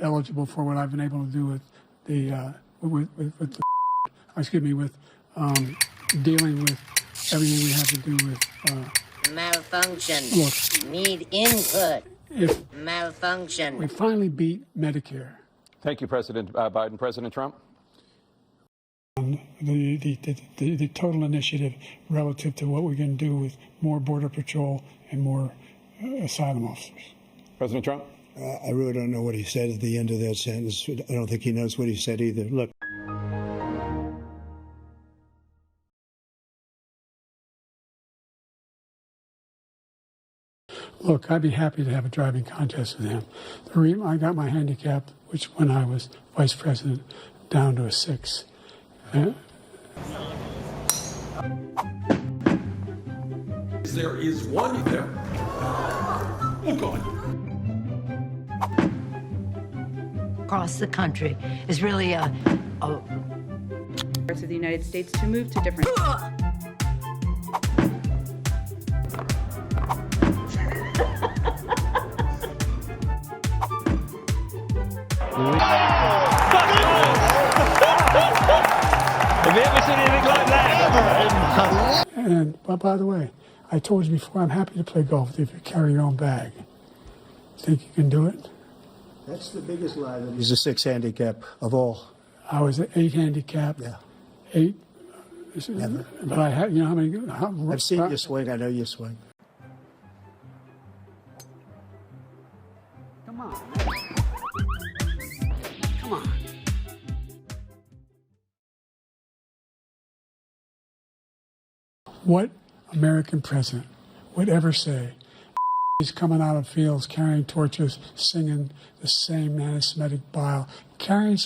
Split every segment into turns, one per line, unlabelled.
eligible for what I've been able to do with the with dealing with everything we have to do with
malfunction.
Look,
need input.
If
malfunction.
We finally beat Medicare.
Thank you, President Biden. President Trump?
The total initiative relative to what we're going to do with more Border Patrol and more asylum officers.
President Trump?
I really don't know what he said at the end of that sentence. I don't think he knows what he said either.
Look, I'd be happy to have a driving contest with him. The reason I got my handicap, which when I was vice president, down to a 6.
There is one there. Oh, God.
Across the country is really a
parts of the United States to move to different.
Have you ever seen anything like that?
And by the way, I told you before, I'm happy to play golf if you carry your own bag. Think you can do it?
That's the biggest lie. That he's a 6 handicap of all.
I was at 8 handicap.
Yeah.
8.
Never.
But I had, you know how many?
I've seen you swing. I know you swing.
Come on. Come on. What American president would ever say he's coming out of fields carrying torches, singing the same anti-Semitic bile, carrying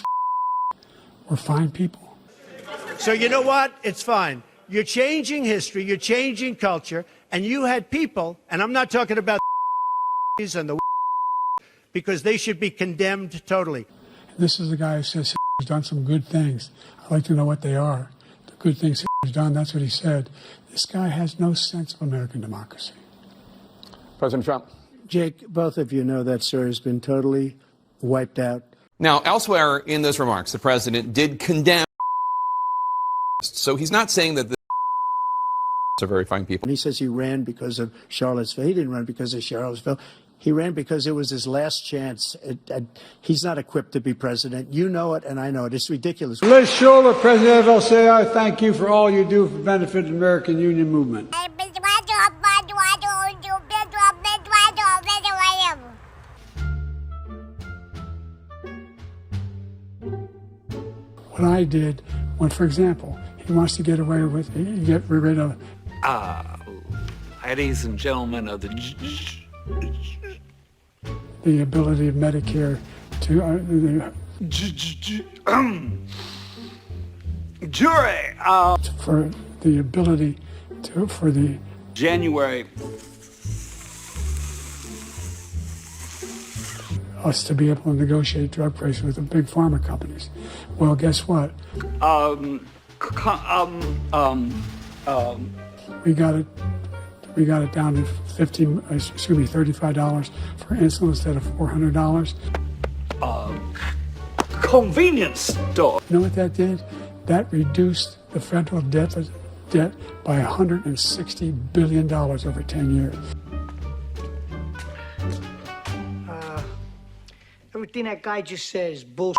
we're fine people?
So you know what? It's fine. You're changing history. You're changing culture. And you had people, and I'm not talking about and the because they should be condemned totally.
This is the guy who says he's done some good things. I'd like to know what they are. The good things he's done, that's what he said. This guy has no sense of American democracy.
President Trump?
Jake, both of you know that sir has been totally wiped out.
Now, elsewhere in those remarks, the president did condemn. So he's not saying that the are very fine people.
And he says he ran because of Charlottesville. He didn't run because of Charlottesville. He ran because it was his last chance. He's not equipped to be president. You know it, and I know it. It's ridiculous.
Let's show the president will say, I thank you for all you do for the benefit of the American Union movement.
What I did, when, for example, he wants to get away with, get rid of.
Ladies and gentlemen of the
ability of Medicare to
jury
for the ability to for the
January
us to be able to negotiate drug prices with the big pharma companies. Well, guess what? We got it down to $35 for insulin instead of $400.
Convenience store.
You know what that did? That reduced the federal debt by $160 billion over 10 years.
Everything that guy just says is bullshit.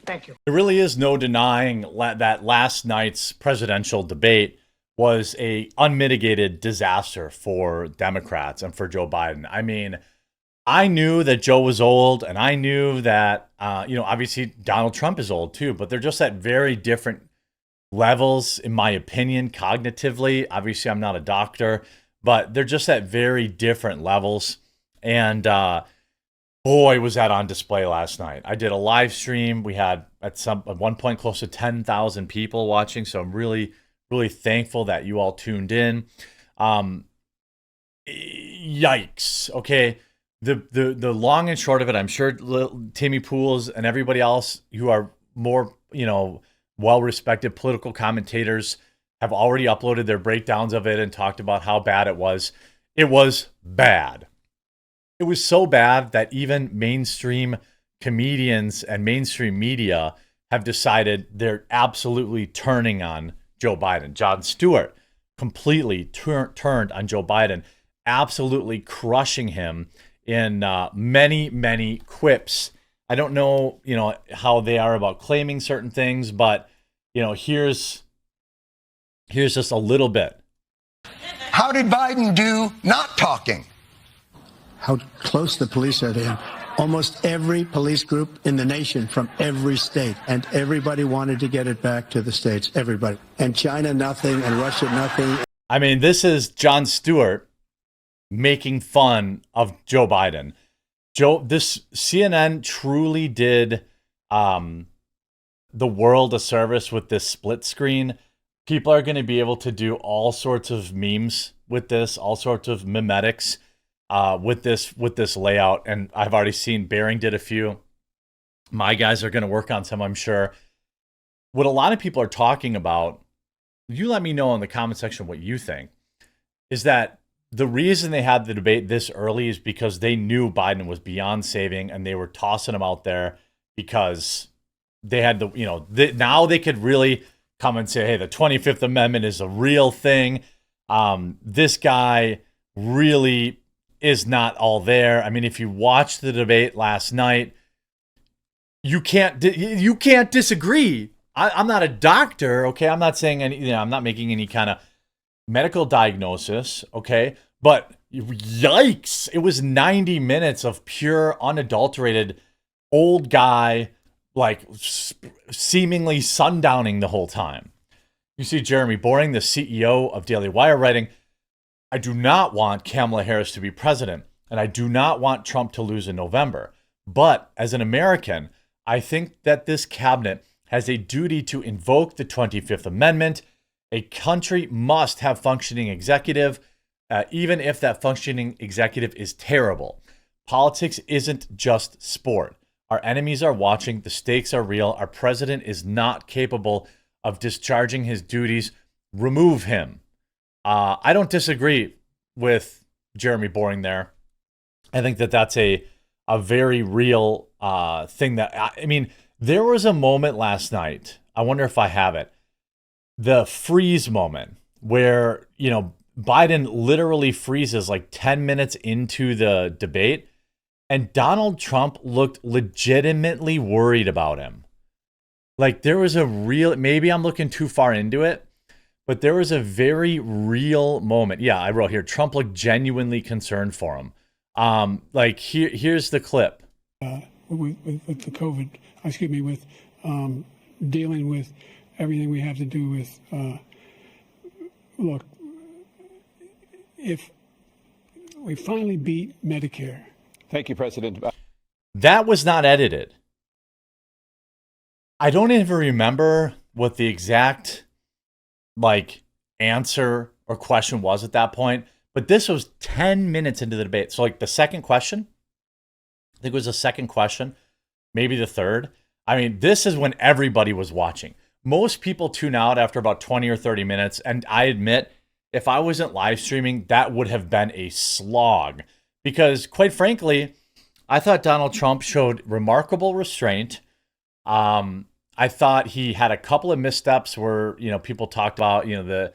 Thank you.
There really is no denying that last night's presidential debate was a unmitigated disaster for Democrats and for Joe Biden. I mean, I knew that Joe was old, and I knew that, obviously Donald Trump is old too, but they're just at very different levels, in my opinion, cognitively. Obviously, I'm not a doctor, but they're just at very different levels. And boy, was that on display last night. I did a live stream. We had at one point close to 10,000 people watching, so I'm really thankful that you all tuned in. Yikes. Okay. The long and short of it, I'm sure Timmy Pools and everybody else who are more, well-respected political commentators have already uploaded their breakdowns of it and talked about how bad it was. It was bad. It was so bad that even mainstream comedians and mainstream media have decided they're absolutely turning on Joe Biden. Jon Stewart completely turned on Joe Biden, absolutely crushing him in many, many quips. I don't know, how they are about claiming certain things, but, here's just a little bit.
How did Biden do not talking?
How close the police are to him. Almost every police group in the nation from every state, and everybody wanted to get it back to the states, everybody. And China, nothing, and Russia, nothing.
I mean, this is Jon Stewart making fun of Joe Biden. This CNN truly did the world a service with this split screen. People are going to be able to do all sorts of memes with this, all sorts of memetics with this layout. And I've already seen Bering did a few. My guys are going to work on some, I'm sure. What a lot of people are talking about, you let me know in the comment section what you think, is that the reason they had the debate this early is because they knew Biden was beyond saving, and they were tossing him out there because they had now they could really come and say, hey, the 25th Amendment is a real thing. This guy really is not all there. I mean, if you watched the debate last night, you can't disagree. I'm not a doctor, okay? I'm not saying I'm not making any kind of medical diagnosis, okay? But yikes, it was 90 minutes of pure, unadulterated old guy, like seemingly sundowning the whole time. You see Jeremy Boring, the CEO of Daily Wire, writing, I do not want Kamala Harris to be president, and I do not want Trump to lose in November. But as an American, I think that this cabinet has a duty to invoke the 25th Amendment. A country must have functioning executive, even if that functioning executive is terrible. Politics isn't just sport. Our enemies are watching. The stakes are real. Our president is not capable of discharging his duties. Remove him. I don't disagree with Jeremy Boring there. I think that that's a very real thing that, I mean, there was a moment last night. I wonder if I have it. The freeze moment where, Biden literally freezes like 10 minutes into the debate, and Donald Trump looked legitimately worried about him. Like there was maybe I'm looking too far into it, but there was a very real moment. Yeah, I wrote here, Trump looked genuinely concerned for him. Here's the clip.
With the COVID, with dealing with everything we have to do with, look, if we finally beat Medicare.
Thank you, President.
That was not edited. I don't even remember what the exact answer or question was at that point, but this was 10 minutes into the debate. So the second question, I think it was the second question, maybe the third. I mean, this is when everybody was watching. Most people tune out after about 20 or 30 minutes. And I admit, if I wasn't live streaming, that would have been a slog. Because quite frankly, I thought Donald Trump showed remarkable restraint. I thought he had a couple of missteps where, people talked about, the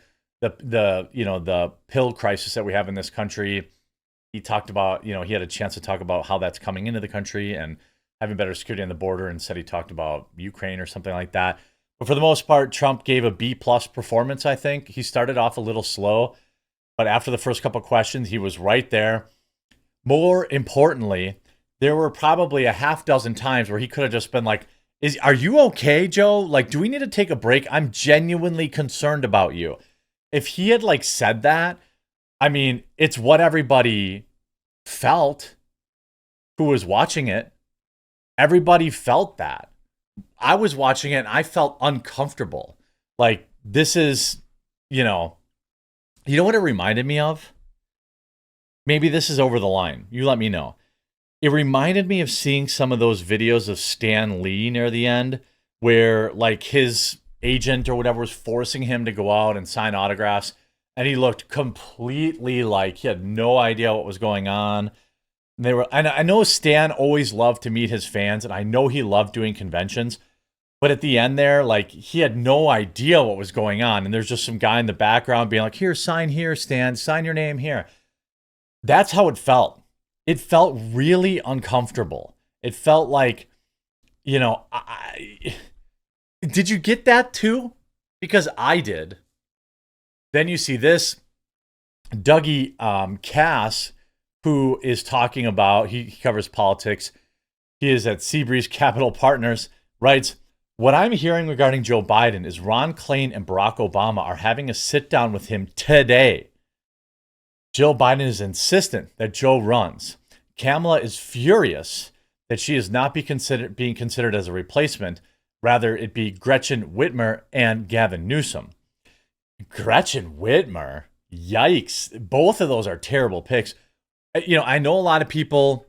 pill crisis that we have in this country. He talked about, he had a chance to talk about how that's coming into the country and having better security on the border, and said he talked about Ukraine or something like that. But for the most part, Trump gave a B+ performance, I think. He started off a little slow, but after the first couple questions, he was right there. More importantly, there were probably a half dozen times where he could have just been like, are you okay, Joe? Do we need to take a break? I'm genuinely concerned about you. If he had said that, I mean, it's what everybody felt who was watching it. Everybody felt that. I was watching it and I felt uncomfortable. This is, you know what it reminded me of? Maybe this is over the line. You let me know. It reminded me of seeing some of those videos of Stan Lee near the end where his agent or whatever was forcing him to go out and sign autographs. And he looked completely he had no idea what was going on. They were, and I know Stan always loved to meet his fans, and I know he loved doing conventions. But at the end there, like, he had no idea what was going on. And there's just some guy in the background being like, here, sign here, Stan, sign your name here. That's how it felt. It felt really uncomfortable. It felt like, you know, did you get that too? Because I did. Then you see this, Dougie Cass, who is talking about, he covers politics. He is at Seabreeze Capital Partners, writes, what I'm hearing regarding Joe Biden is Ron Klain and Barack Obama are having a sit down with him today. Jill Biden is insistent that Joe runs. Kamala is furious that she is not being considered as a replacement. Rather, it be Gretchen Whitmer and Gavin Newsom. Gretchen Whitmer? Yikes. Both of those are terrible picks. You know, I know a lot of people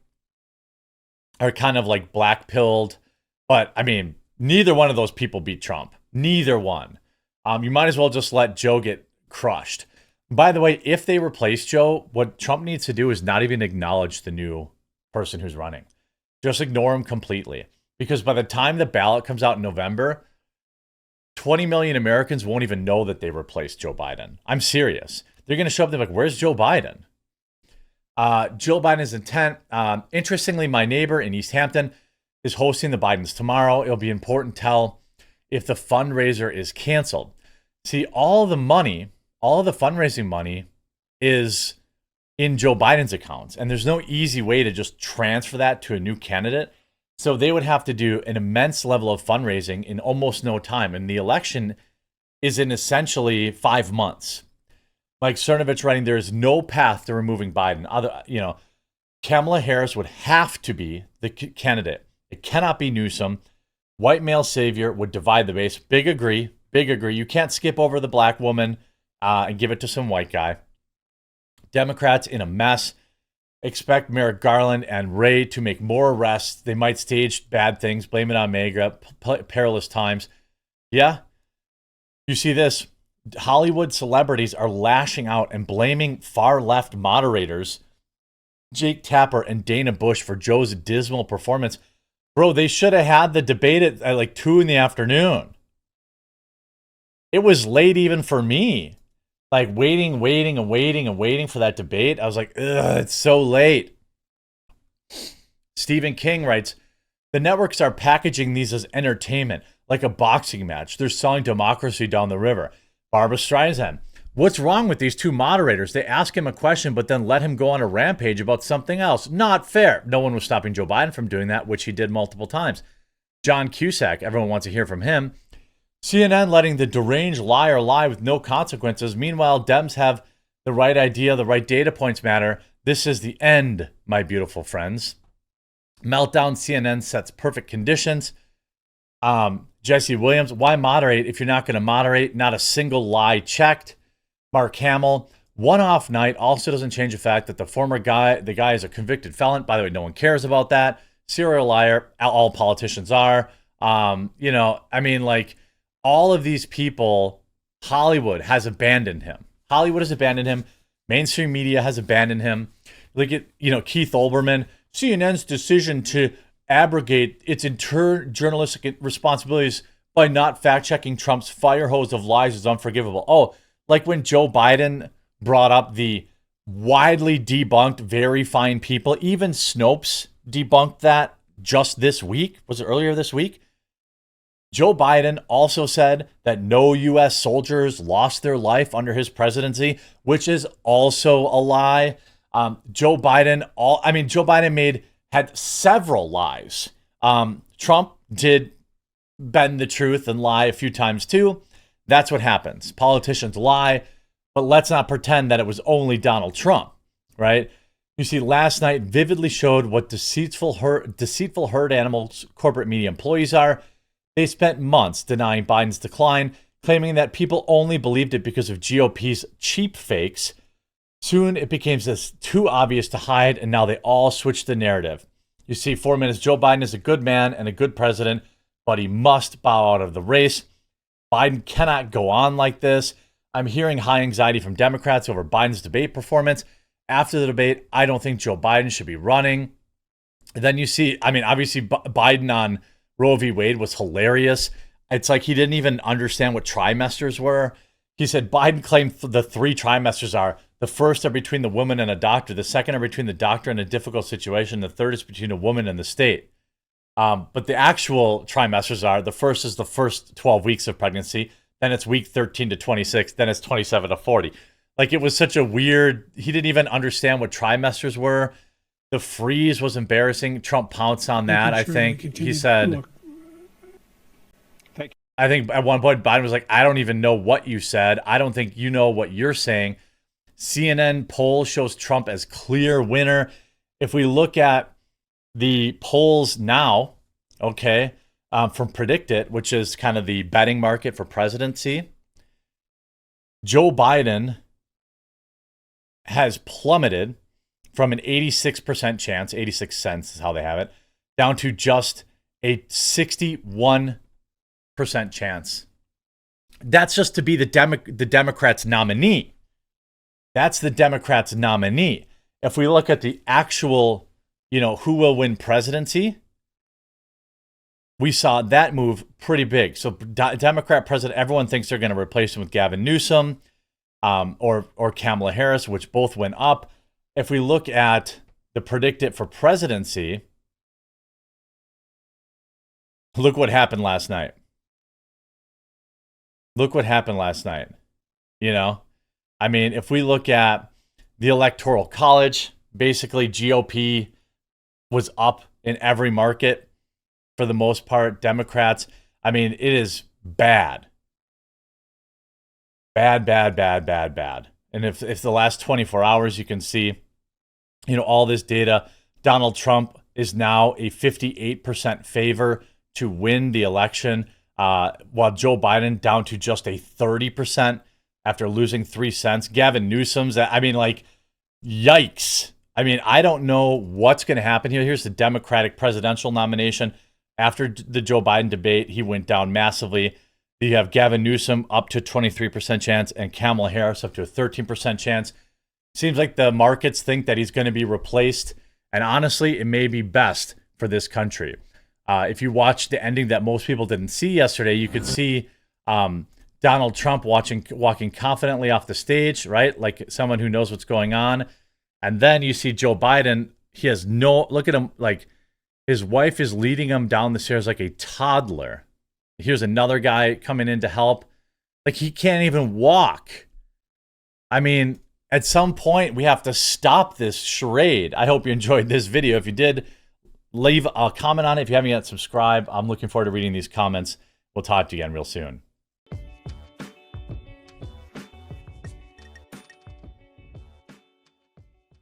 are kind of like black-pilled, but I mean, neither one of those people beat Trump. Neither one. You might as well just let Joe get crushed. By the way, if they replace Joe, what Trump needs to do is not even acknowledge the new person who's running. Just ignore him completely. Because by the time the ballot comes out in November, 20 million Americans won't even know that they replaced Joe Biden. I'm serious. They're going to show up, they're like, where's Joe Biden? Jill Biden's intent. Interestingly, my neighbor in East Hampton is hosting the Bidens tomorrow. It'll be important to tell if the fundraiser is canceled. See, all the fundraising money is in Joe Biden's accounts, and there's no easy way to just transfer that to a new candidate. So they would have to do an immense level of fundraising in almost no time, and the election is in essentially 5 months. Mike Cernovich writing, there is no path to removing Biden. Kamala Harris would have to be the candidate. It cannot be Newsom. White male savior would divide the base. Big agree. You can't skip over the black woman and give it to some white guy. Democrats in a mess. Expect Merrick Garland and Wray to make more arrests. They might stage bad things. Blame it on MAGA. Perilous times. Yeah. You see this. Hollywood celebrities are lashing out and blaming far-left moderators, Jake Tapper and Dana Bush, for Joe's dismal performance. Bro, they should have had the debate at like 2 p.m. It was late even for me. Like waiting for that debate. I was like, ugh, it's so late. Stephen King writes, the networks are packaging these as entertainment, like a boxing match. They're selling democracy down the river. Barbara Streisand, what's wrong with these two moderators? They ask him a question, but then let him go on a rampage about something else. Not fair. No one was stopping Joe Biden from doing that, which he did multiple times. John Cusack, everyone wants to hear from him. CNN letting the deranged liar lie with no consequences. Meanwhile, Dems have the right idea, the right data points matter. This is the end, my beautiful friends. Meltdown, CNN sets perfect conditions. Jesse Williams, why moderate if you're not going to moderate? Not a single lie checked. Mark Hamill, one-off night also doesn't change the fact that the guy is a convicted felon. By the way, no one cares about that. Serial liar, all politicians are. All of these people, Hollywood has abandoned him. Mainstream media has abandoned him. Look at, Keith Olbermann, CNN's decision to abrogate its internal journalistic responsibilities by not fact-checking Trump's fire hose of lies is unforgivable. Oh, like when Joe Biden brought up the widely debunked, very fine people, even Snopes debunked that just this week. Was it earlier this week? Joe Biden also said that no U.S. soldiers lost their life under his presidency, which is also a lie. Joe Biden had several lies. Trump did bend the truth and lie a few times too. That's what happens. Politicians lie, but let's not pretend that it was only Donald Trump, right? You see, last night vividly showed what deceitful herd animals corporate media employees are. They spent months denying Biden's decline, claiming that people only believed it because of GOP's cheap fakes. Soon it became just too obvious to hide, and now they all switched the narrative. You see, 4 minutes, Joe Biden is a good man and a good president, but he must bow out of the race. Biden cannot go on like this. I'm hearing high anxiety from Democrats over Biden's debate performance, after the debate, I don't think Joe Biden should be running. Then you see, I mean, obviously Biden on Roe v. Wade was hilarious. It's like he didn't even understand what trimesters were. He said Biden claimed the 3 trimesters are: the first are between the woman and a doctor, the second are between the doctor and a difficult situation, the third is between a woman and the state. But the actual trimesters are: the first is the first 12 weeks of pregnancy, then it's week 13 to 26, then it's 27 to 40. Like, it was such a weird, he didn't even understand what trimesters were. The freeze was embarrassing. Trump pounced on that, I think. He said, I think at one point Biden was like, I don't even know what you said. I don't think you know what you're saying. CNN poll shows Trump as clear winner. If we look at the polls now, okay, from Predict It, which is kind of the betting market for presidency, Joe Biden has plummeted from an 86% chance, 86 cents is how they have it, down to just a 61% chance. That's just to be the Democrats' nominee. That's the Democrats' nominee. If we look at the actual, who will win presidency, we saw that move pretty big. So Democrat president, everyone thinks they're going to replace him with Gavin Newsom or Kamala Harris, which both went up. If we look at the Predict It for presidency, look what happened last night. Look what happened last night. I mean, if we look at the Electoral College, basically GOP was up in every market for the most part. Democrats, I mean, it is bad. Bad. And if the last 24 hours, you can see, all this data, Donald Trump is now a 58% favor to win the election, while Joe Biden down to just a 30% after losing 3 cents. Gavin Newsom's, yikes. I mean, I don't know what's going to happen here. Here's the Democratic presidential nomination. After the Joe Biden debate, he went down massively. You have Gavin Newsom up to 23% chance and Kamala Harris up to a 13% chance. Seems like the markets think that he's going to be replaced. And honestly, it may be best for this country. If you watch the ending that most people didn't see yesterday, you could see Donald Trump walking confidently off the stage, right? Like someone who knows what's going on. And then you see Joe Biden. He has look at him, like his wife is leading him down the stairs like a toddler. Here's another guy coming in to help. Like, he can't even walk. I mean, at some point, we have to stop this charade. I hope you enjoyed this video. If you did, leave a comment on it. If you haven't yet, subscribe. I'm looking forward to reading these comments. We'll talk to you again real soon.